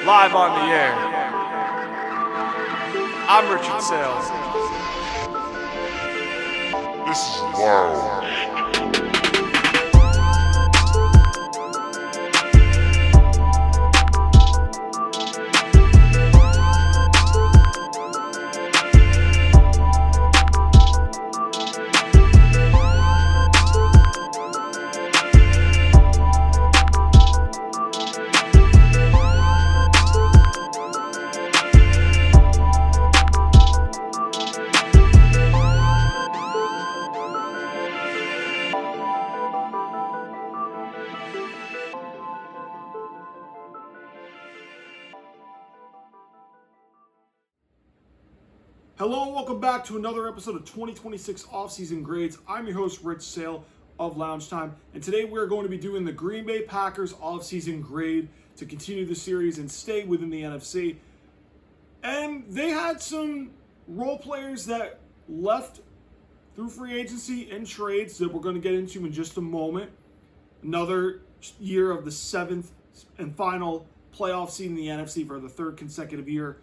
live on the air. I'm Richard Saile. This is wild. Hello and welcome back to another episode of 2026 Offseason Grades. I'm your host, Rich Saile of Lounge Time, and today we're going to be doing the Green Bay Packers offseason grade to continue the series and stay within the NFC. And they had some role players that left through free agency and trades that we're going to get into in just a moment. Another year of the seventh and final playoff seed in the NFC for the third consecutive year.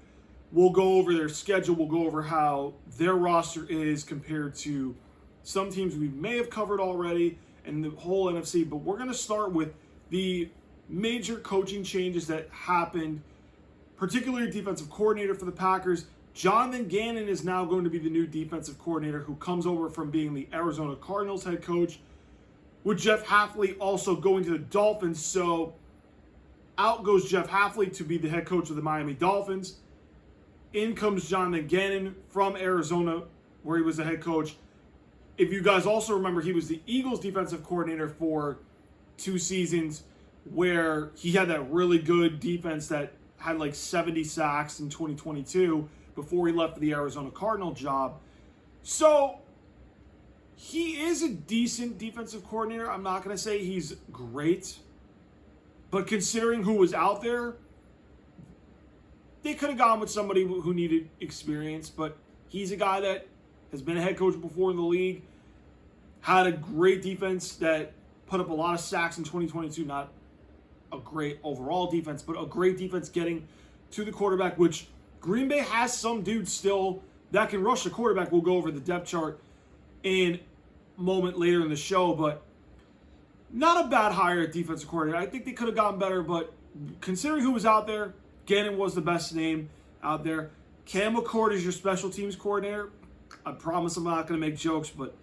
We'll go over their schedule. We'll go over how their roster is compared to some teams we may have covered already and the whole NFC. But we're going to start with the major coaching changes that happened, particularly defensive coordinator for the Packers. Jonathan Gannon is now going to be the new defensive coordinator who comes over from being the Arizona Cardinals head coach, with Jeff Hafley also going to the Dolphins. So out goes Jeff Hafley to be the head coach of the Miami Dolphins. In comes Jonathan Gannon from Arizona, where he was the head coach. If you guys also remember, he was the Eagles defensive coordinator for 2 seasons, where he had that really good defense that had like 70 sacks in 2022 before he left for the Arizona Cardinal job. So he is a decent defensive coordinator. I'm not going to say he's great, but considering who was out there, they could have gone with somebody who needed experience, but he's a guy that has been a head coach before in the league, had a great defense that put up a lot of sacks in 2022, not a great overall defense, but a great defense getting to the quarterback, which Green Bay has some dudes still that can rush the quarterback. We'll go over the depth chart in a moment later in the show, but not a bad hire at defensive coordinator. I think they could have gotten better, but considering who was out there, Gannon was the best name out there. Cam McCord is your special teams coordinator. I promise I'm not going to make jokes, but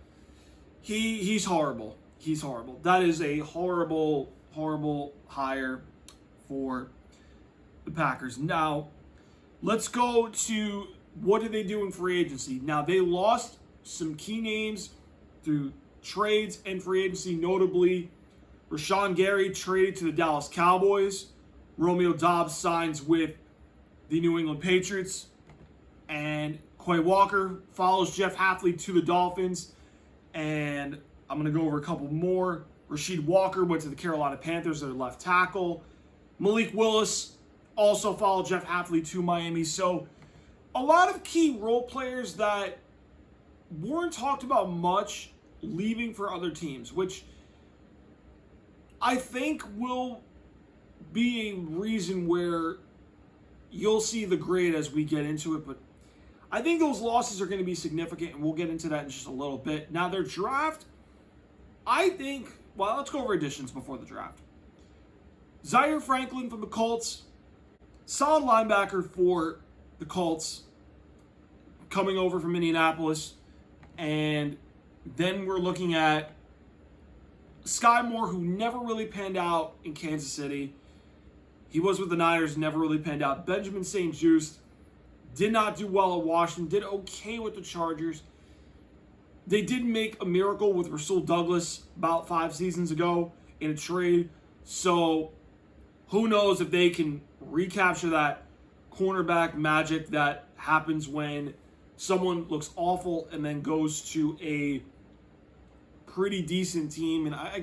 he's horrible. He's horrible. That is a horrible, horrible hire for the Packers. Now, let's go to what did they do in free agency. Now, they lost some key names through trades and free agency, notably Rashawn Gary traded to the Dallas Cowboys. Romeo Doubs signs with the New England Patriots, and Quay Walker follows Jeff Hafley to the Dolphins. And I'm going to go over a couple more. Rasheed Walker went to the Carolina Panthers, their left tackle. Malik Willis also followed Jeff Hafley to Miami. So a lot of key role players that weren't talked about much leaving for other teams, which I think will be a reason where you'll see the grade as we get into it. But I think those losses are going to be significant, and we'll get into that in just a little bit. Now, their draft, I think, well, let's go over additions before the draft. Zaire Franklin from the Colts, solid linebacker for the Colts, coming over from Indianapolis. And then we're looking at Sky Moore, who never really panned out in Kansas City. He was with the Niners, never really panned out. Benjamin St-Juste did not do well at Washington, did okay with the Chargers. They did make a miracle with Rasul Douglas about 5 seasons ago in a trade. So who knows if they can recapture that cornerback magic that happens when someone looks awful and then goes to a pretty decent team. And I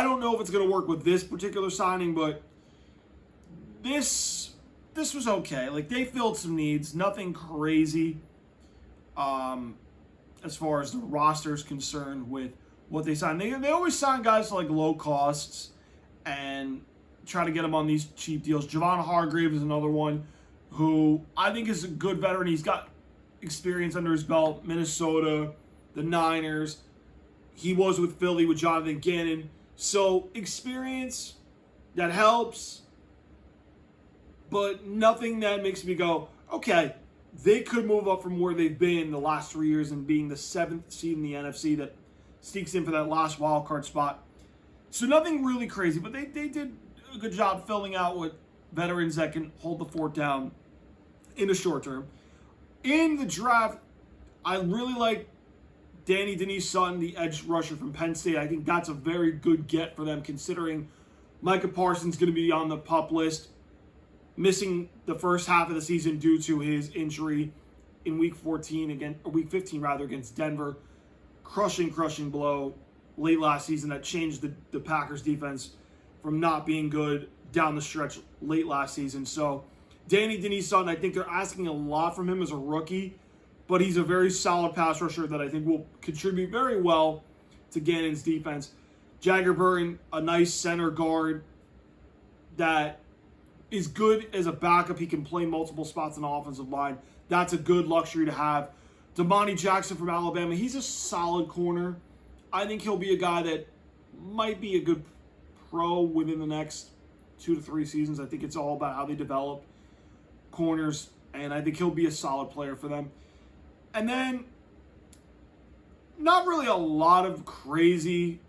don't know if it's going to work with this particular signing, but this was okay. Like, they filled some needs, nothing crazy as far as the roster is concerned with what they signed. They always sign guys to like low costs, and try to get him on these cheap deals. Javon Hargrave is another one who I think is a good veteran. He's got experience under his belt. Minnesota, the Niners. He was with Philly with Jonathan Gannon. So experience that helps, but nothing that makes me go, okay, they could move up from where they've been the last 3 years and being the 7th seed in the NFC that sneaks in for that last wild card spot. So nothing really crazy, but they did a good job filling out with veterans that can hold the fort down in the short term. In the draft, I really like Danny Denise-Sutton, the edge rusher from Penn State. I think that's a very good get for them, considering Micah Parsons is going to be on the PUP list, missing the first half of the season due to his injury in week 15 against Denver. Crushing blow late last season that changed the Packers defense from not being good down the stretch late last season. So Danny Denise-Sutton, I think they're asking a lot from him as a rookie, but he's a very solid pass rusher that I think will contribute very well to Gannon's defense. Jagger Burton, a nice center guard that is good as a backup. He can play multiple spots in the offensive line. That's a good luxury to have. Damani Jackson from Alabama, he's a solid corner. I think he'll be a guy that might be a good pro within the next 2 to 3 seasons. I think it's all about how they develop corners, and I think he'll be a solid player for them. And then, not really a lot of crazy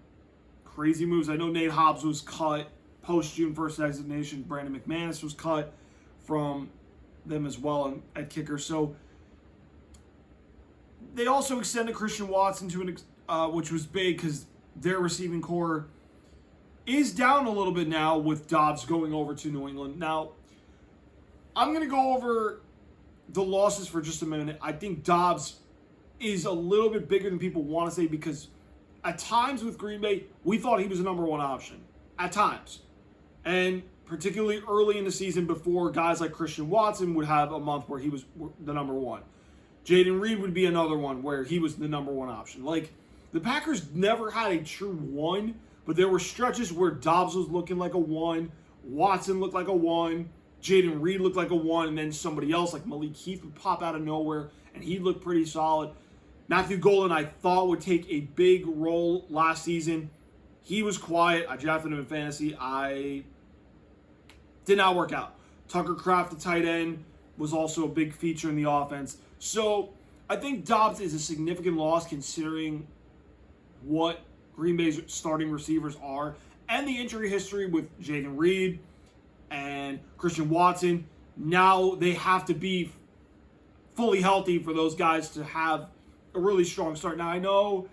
moves. I know Nate Hobbs was cut post-June 1st designation. Brandon McManus was cut from them as well at kicker. So they also extended Christian Watson to which was big because their receiving core is down a little bit now with Dobbs going over to New England. Now, I'm going to go over the losses for just a minute. I think Dobbs is a little bit bigger than people want to say because at times with Green Bay, we thought he was the number one option. At times. And particularly early in the season before guys like Christian Watson would have a month where he was the number one. Jaden Reed would be another one where he was the number one option. Like, the Packers never had a true one, but there were stretches where Dobbs was looking like a one, Watson looked like a one, Jaden Reed looked like a one, and then somebody else like Malik Heath would pop out of nowhere, and he looked pretty solid. Matthew Golden, I thought, would take a big role last season. He was quiet. I drafted him in fantasy. Did not work out. Tucker Kraft, the tight end, was also a big feature in the offense. So I think Dobbs is a significant loss considering what Green Bay's starting receivers are and the injury history with Jaden Reed and Christian Watson. Now they have to be fully healthy for those guys to have a really strong start. Now, I know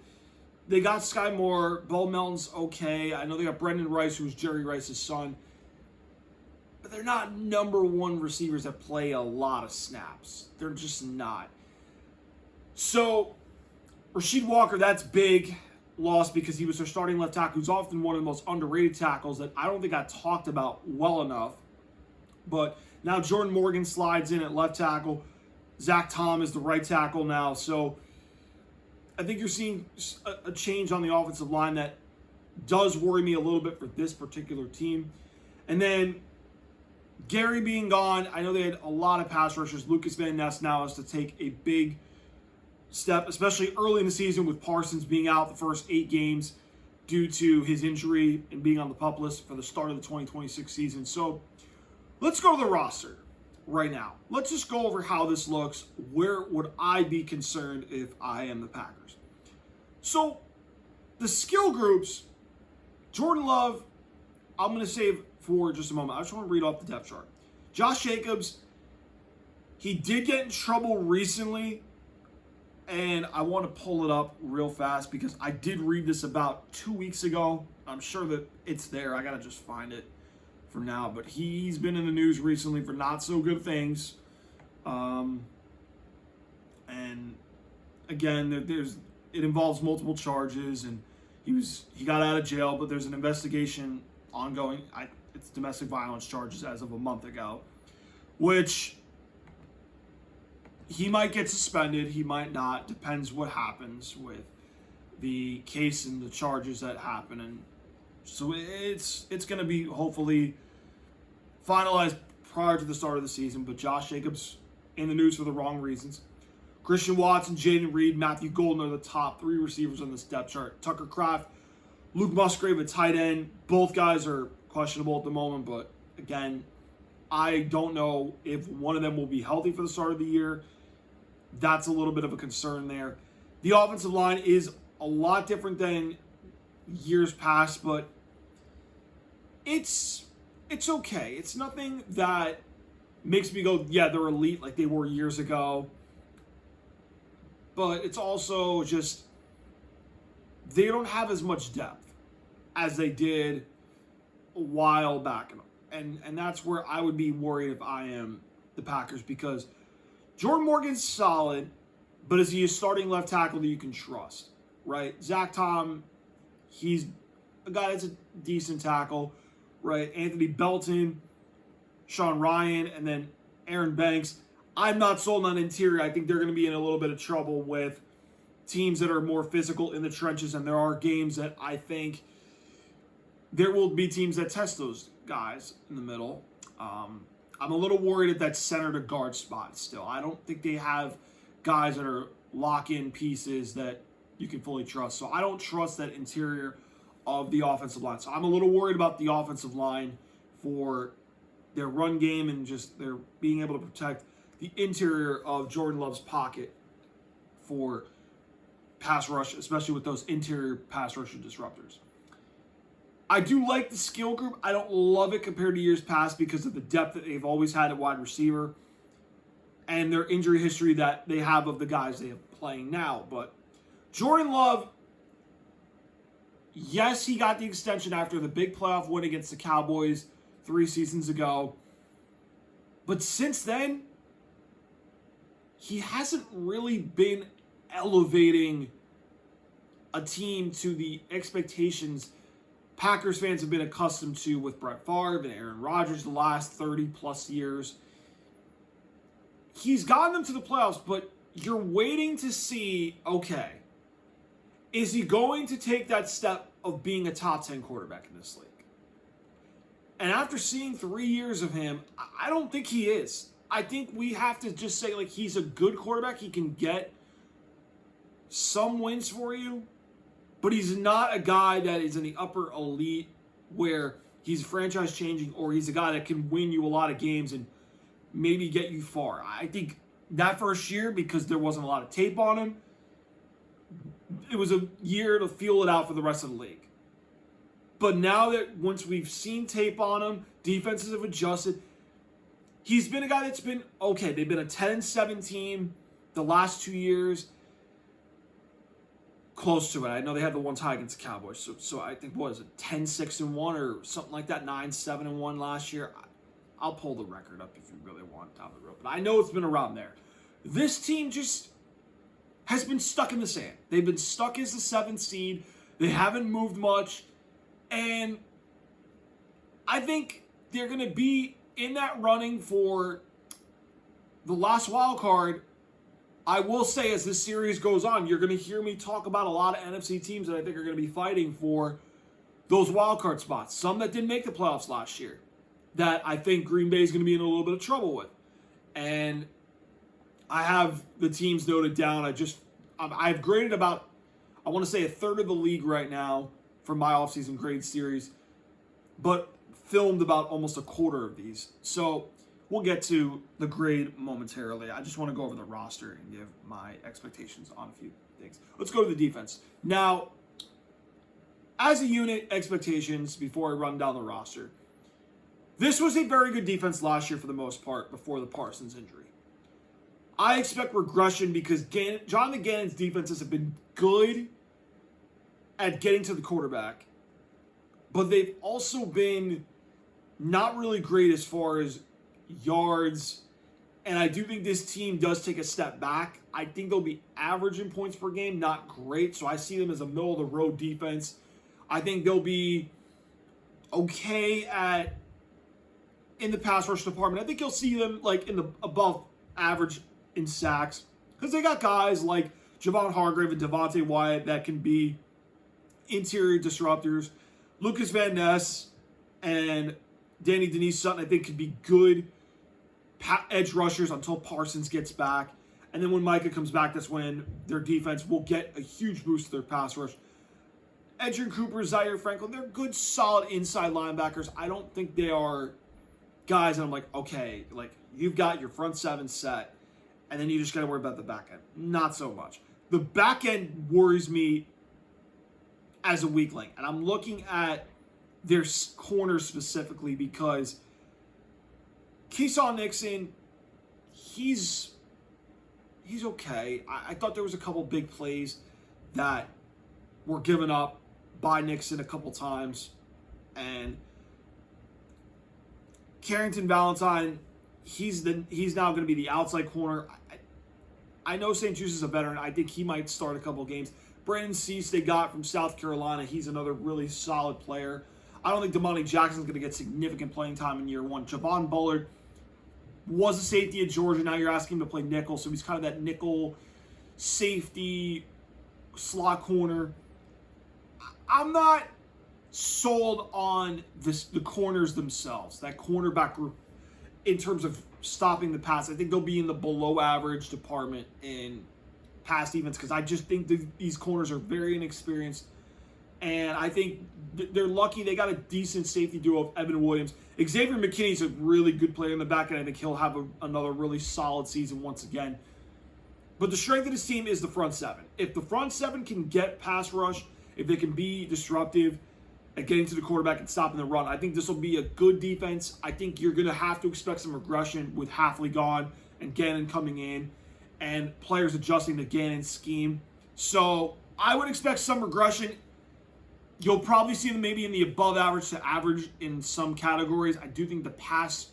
they got Sky Moore. Bo Melton's okay. I know they got Brendan Rice, who's Jerry Rice's son. But they're not number one receivers that play a lot of snaps. They're just not. So, Rasheed Walker, that's big loss because he was their starting left tackle, who's often one of the most underrated tackles that I don't think got talked about well enough. But now Jordan Morgan slides in at left tackle. Zach Tom is the right tackle now. So I think you're seeing a change on the offensive line that does worry me a little bit for this particular team. And then Gary being gone, I know they had a lot of pass rushers. Lucas Van Ness now has to take a big step, especially early in the season with Parsons being out the first 8 games due to his injury and being on the PUP list for the start of the 2026 season. So let's go to the roster right now. Let's just go over how this looks. Where would I be concerned if I am the Packers? So the skill groups, Jordan Love, I'm going to save for just a moment. I just want to read off the depth chart. Josh Jacobs, he did get in trouble recently, and I want to pull it up real fast because I did read this about 2 weeks ago. I'm sure that it's there. I got to just find it for now. But he's been in the news recently for not so good things. And again, it involves multiple charges, and he got out of jail, but there's an investigation ongoing. It's domestic violence charges as of a month ago, which he might get suspended, he might not, depends what happens with the case and the charges that happen. And so it's going to be hopefully finalized prior to the start of the season, but Josh Jacobs in the news for the wrong reasons. Christian Watson, Jaden Reed, Matthew Golden are the top 3 receivers on this depth chart. Tucker Kraft, Luke Musgrave, a tight end. Both guys are questionable at the moment, but again, I don't know if one of them will be healthy for the start of the year. That's a little bit of a concern there. The offensive line is a lot different than years past, but it's okay. It's nothing that makes me go, yeah, they're elite like they were years ago. But it's also just they don't have as much depth as they did a while back. And that's where I would be worried if I am the Packers, because Jordan Morgan's solid, but is he a starting left tackle that you can trust, right? Zach Tom, he's a guy that's a decent tackle, right? Anthony Belton, Sean Ryan, and then Aaron Banks. I'm not sold on interior. I think they're going to be in a little bit of trouble with teams that are more physical in the trenches, and there are games that I think there will be teams that test those guys in the middle. I'm a little worried at that center to guard spot still. I don't think they have guys that are lock-in pieces that you can fully trust. So I don't trust that interior of the offensive line. So I'm a little worried about the offensive line for their run game and just their being able to protect the interior of Jordan Love's pocket for pass rush, especially with those interior pass rusher disruptors. I do like the skill group. I don't love it compared to years past because of the depth that they've always had at wide receiver and their injury history that they have of the guys they have playing now. But Jordan Love, yes, he got the extension after the big playoff win against the Cowboys 3 seasons ago. But since then, he hasn't really been elevating a team to the expectations Packers fans have been accustomed to with Brett Favre and Aaron Rodgers the last 30-plus years. He's gotten them to the playoffs, but you're waiting to see, okay, is he going to take that step of being a top 10 quarterback in this league? And after seeing 3 years of him, I don't think he is. I think we have to just say, like, he's a good quarterback. He can get some wins for you, but he's not a guy that is in the upper elite where he's franchise changing, or he's a guy that can win you a lot of games and maybe get you far. I think that first year, because there wasn't a lot of tape on him, it was a year to feel it out for the rest of the league. But now that once we've seen tape on him, defenses have adjusted, he's been a guy that's been okay. They've been a 10-7 team the last 2 years. Close to it. I know they had the one tie against the Cowboys. So I think, what is it, 10-6-1 or something like that, 9-7-1 last year. I'll pull the record up if you really want down the road. But I know it's been around there. This team just has been stuck in the sand. They've been stuck as the 7th seed. They haven't moved much. And I think they're going to be in that running for the last wild card. I will say, as this series goes on, you're going to hear me talk about a lot of NFC teams that I think are going to be fighting for those wild card spots. Some that didn't make the playoffs last year that I think Green Bay is going to be in a little bit of trouble with. And I have the teams noted down. I've graded about, I want to say, a third of the league right now for my offseason grade series, but filmed about almost a quarter of these. So we'll get to the grade momentarily. I just want to go over the roster and give my expectations on a few things. Let's go to the defense. Now, as a unit, expectations before I run down the roster. This was a very good defense last year for the most part before the Parsons injury. I expect regression because Jonathan Gannon's defenses have been good at getting to the quarterback, but they've also been not really great as far as yards, and I do think this team does take a step back. I think they'll be average in points per game, not great, so I see them as a middle-of-the-road defense. I think they'll be okay in the pass rush department. I think you'll see them like in the above average in sacks because they got guys like Javon Hargrave and Devontae Wyatt that can be interior disruptors. Lucas Van Ness and Danny Denise Sutton, I think, could be good edge rushers until Parsons gets back. And then when Micah comes back, that's when their defense will get a huge boost to their pass rush. Edgerrin Cooper, Zaire Franklin, they're good, solid inside linebackers. I don't think they are guys that I'm like, okay, like you've got your front seven set, and then you just got to worry about the back end. Not so much. The back end worries me as a weak link, and I'm looking at their corners specifically because Keyshawn Nixon, he's okay. I thought there was a couple big plays that were given up by Nixon a couple times, and Carrington Valentine, he's now going to be the outside corner. I know St. Juice is a veteran. I think he might start a couple games. Brandon Cease they got from South Carolina. He's another really solid player. I don't think Damani Jackson's going to get significant playing time in year one. Javon Bullard was a safety at Georgia. Now you're asking him to play nickel, so he's kind of that nickel safety slot corner. I'm not sold on the corners themselves, that cornerback group, in terms of stopping the pass. I think they'll be in the below average department in pass defense because I just think these corners are very inexperienced. And I think they're lucky they got a decent safety duo of Evan Williams. Xavier McKinney's a really good player in the back, and I think he'll have another really solid season once again. But the strength of this team is the front seven. If the front seven can get pass rush, if they can be disruptive at getting to the quarterback and stopping the run, I think this will be a good defense. I think you're going to have to expect some regression with Hafley gone and Gannon coming in and players adjusting to Gannon's scheme. So I would expect some regression. You'll probably see them maybe in the above average to average in some categories. I do think the pass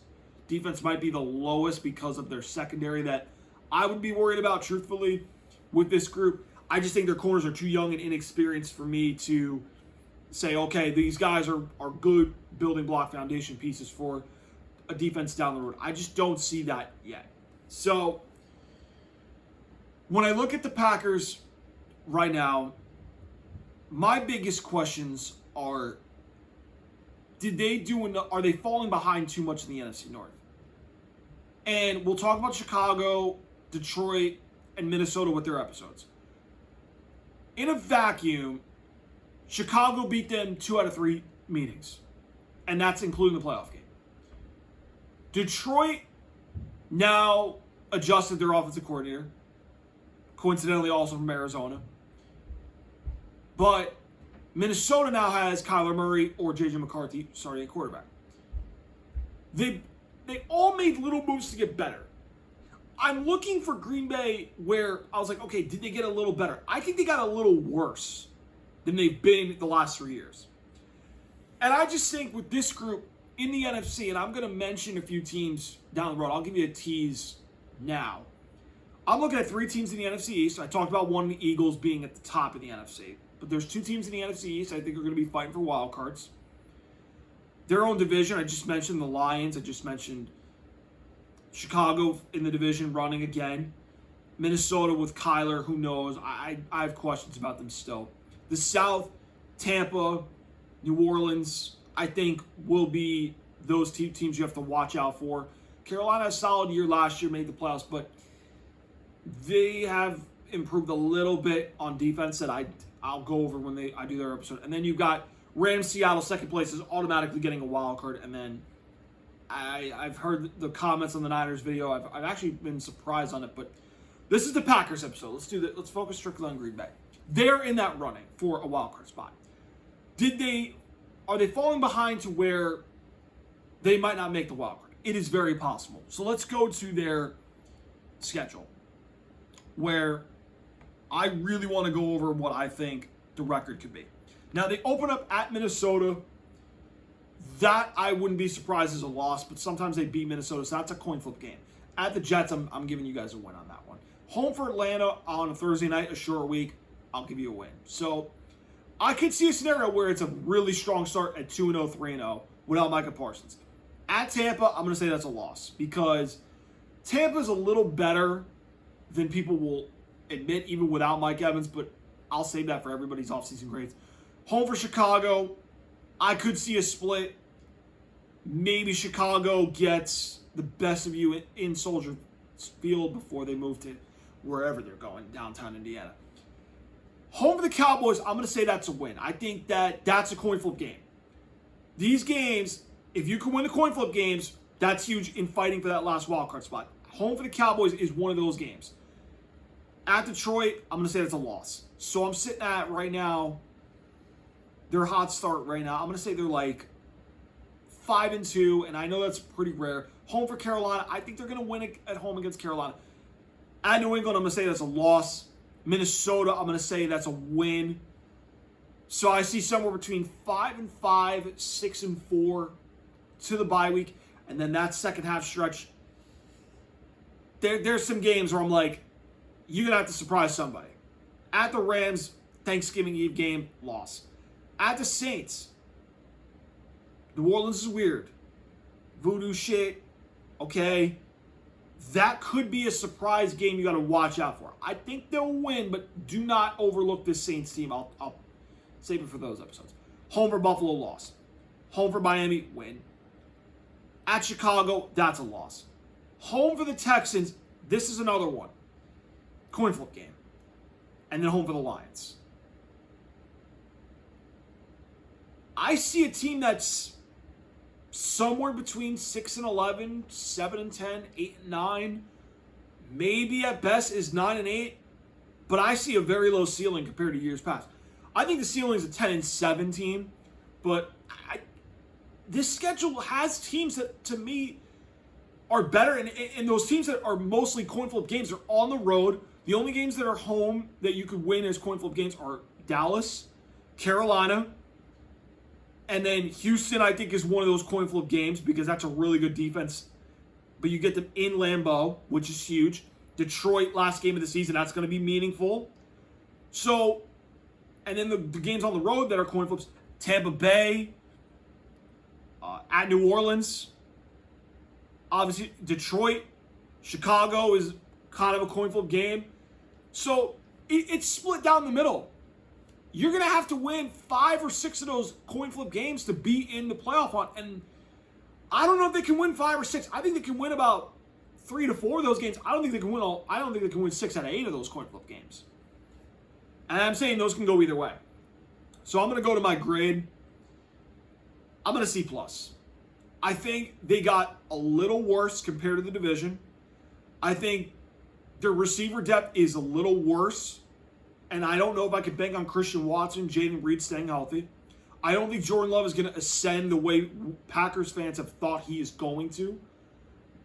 defense might be the lowest because of their secondary that I would be worried about, truthfully, with this group. I just think their corners are too young and inexperienced for me to say, okay, these guys are good building block foundation pieces for a defense down the road. I just don't see that yet. So when I look at the Packers right now, my biggest questions are, are they falling behind too much in the NFC North? And we'll talk about Chicago, Detroit, and Minnesota with their episodes. In a vacuum, Chicago beat them 2 out of 3 meetings, and that's including the playoff game. Detroit now adjusted their offensive coordinator, coincidentally also from Arizona. But Minnesota now has Kyler Murray or J.J. McCarthy starting at quarterback. They all made little moves to get better. I'm looking for Green Bay where I was like, okay, did they get a little better? I think they got a little worse than they've been the last 3 years. And I just think with this group in the NFC, and I'm going to mention a few teams down the road. I'll give you a tease now. I'm looking at 3 teams in the NFC East. I talked about one of the Eagles being at the top of the NFC. But there's 2 teams in the NFC East I think are going to be fighting for wild cards. Their own division, I just mentioned the Lions. I just mentioned Chicago in the division running again. Minnesota with Kyler, who knows? I have questions about them still. The South, Tampa, New Orleans, I think will be those teams you have to watch out for. Carolina had a solid year last year, made the playoffs, but they have improved a little bit on defense that I'll go over when I do their episode. And then you've got Rams, Seattle, second place is automatically getting a wild card. And then I've heard the comments on the Niners video. I've actually been surprised on it, but this is the Packers episode. Let's do that. Let's focus strictly on Green Bay. They're in that running for a wild card spot. Are they falling behind to where they might not make the wild card? It is very possible. So let's go to their schedule, where I really want to go over what I think the record could be. Now, they open up at Minnesota. That I wouldn't be surprised as a loss, but sometimes they beat Minnesota, so that's a coin flip game. At the Jets, I'm giving you guys a win on that one. Home for Atlanta on a Thursday night, a short week, I'll give you a win. So I could see a scenario where it's a really strong start at 2-0, 3-0 without Micah Parsons. At Tampa, I'm going to say that's a loss because Tampa's a little better than people will admit, even without Mike Evans, but I'll save that for everybody's offseason grades. Home for Chicago, I could see a split. Maybe Chicago gets the best of you in Soldier Field before they move to wherever they're going, downtown Indiana. Home for the Cowboys, I'm going to say that's a win. I think that's a coin flip game. These games, if you can win the coin flip games, that's huge in fighting for that last wild card spot. Home for the Cowboys is one of those games. At Detroit, I'm going to say that's a loss. So I'm sitting at right now, their hot start right now, I'm going to say they're like 5-2, and I know that's pretty rare. Home for Carolina, I think they're going to win at home against Carolina. At New England, I'm going to say that's a loss. Minnesota, I'm going to say that's a win. So I see somewhere between 5-5, 6-4 to the bye week, and then that second half stretch. There's some games where I'm like, you're going to have to surprise somebody. At the Rams, Thanksgiving Eve game, loss. At the Saints, New Orleans is weird. Voodoo shit, okay. That could be a surprise game you got to watch out for. I think they'll win, but do not overlook this Saints team. I'll save it for those episodes. Home for Buffalo, loss. Home for Miami, win. At Chicago, that's a loss. Home for the Texans, this is another one. Coin flip game. And then home for the Lions. I see a team that's somewhere between 6-11, 7-10, 8-9, maybe at best is 9-8, but I see a very low ceiling compared to years past. I think the ceiling is a 10-7 team, but this schedule has teams that to me are better, and those teams that are mostly coin flip games are on the road. The only games that are home that you could win as coin flip games are Dallas, Carolina, and then Houston, I think, is one of those coin flip games because that's a really good defense. But you get them in Lambeau, which is huge. Detroit, last game of the season, that's going to be meaningful. So, and then the games on the road that are coin flips, Tampa Bay, at New Orleans. Obviously, Detroit, Chicago is kind of a coin flip game. So, it's split down the middle. You're going to have to win 5 or 6 of those coin flip games to be in the playoff hunt. And I don't know if they can win 5 or 6. I think they can win about 3 to 4 of those games. I don't think they can win all. I don't think they can win 6 out of 8 of those coin flip games. And I'm saying those can go either way. So I'm going to go to my grade. I'm going to C+. I think they got a little worse compared to the division. I think their receiver depth is a little worse. And I don't know if I could bank on Christian Watson, Jaden Reed staying healthy. I don't think Jordan Love is going to ascend the way Packers fans have thought he is going to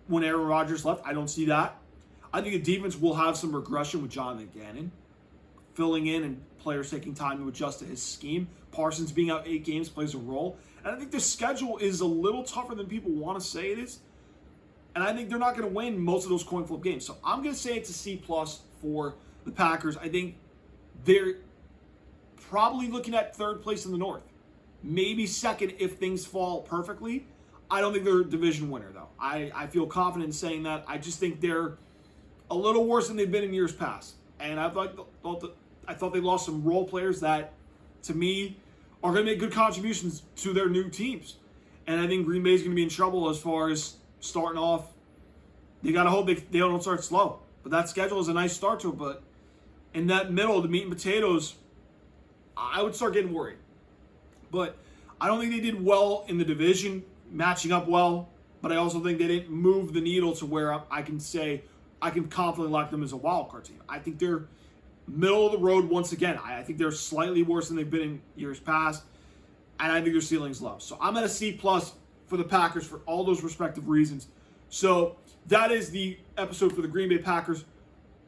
when Aaron Rodgers left. I don't see that. I think the defense will have some regression with Jonathan Gannon filling in and players taking time to adjust to his scheme. Parsons being out 8 games plays a role. And I think the schedule is a little tougher than people want to say it is. And I think they're not going to win most of those coin flip games. So I'm going to say it's a C+ for the Packers. I think they're probably looking at 3rd place in the North. Maybe 2nd if things fall perfectly. I don't think they're a division winner, though. I feel confident in saying that. I just think they're a little worse than they've been in years past. And I thought they lost some role players that, to me, are going to make good contributions to their new teams. And I think Green Bay is going to be in trouble as far as starting off. They got to hope they don't start slow. But that schedule is a nice start to it, but in that middle, the meat and potatoes, I would start getting worried. But I don't think they did well in the division, matching up well. But I also think they didn't move the needle to where I can say I can confidently lock them as a wild card team. I think they're middle of the road once again. I think they're slightly worse than they've been in years past. And I think their ceiling's low. So I'm at a C+ for the Packers for all those respective reasons. So that is the episode for the Green Bay Packers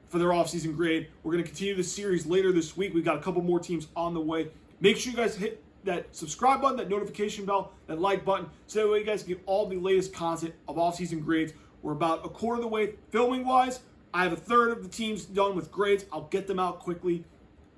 for their offseason grade. We're going to continue the series later this week. We've got a couple more teams on the way. Make sure you guys hit that subscribe button, that notification bell, that like button, so that way you guys can get all the latest content of offseason grades. We're about a quarter of the way filming-wise. I have a third of the teams done with grades. I'll get them out quickly.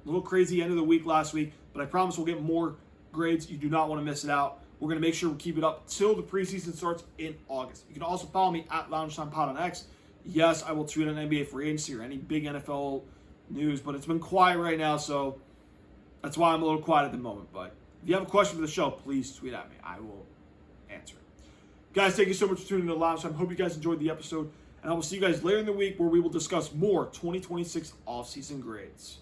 A little crazy end of the week last week, but I promise we'll get more grades. You do not want to miss it out. We're going to make sure we keep it up till the preseason starts in August. You can also follow me at LoungeTimePod on X. Yes, I will tweet on NBA free agency or any big NFL news, but it's been quiet right now, so that's why I'm a little quiet at the moment. But if you have a question for the show, please tweet at me. I will answer it. Guys, thank you so much for tuning in to Lounge Time. Hope you guys enjoyed the episode, and I will see you guys later in the week where we will discuss more 2026 offseason grades.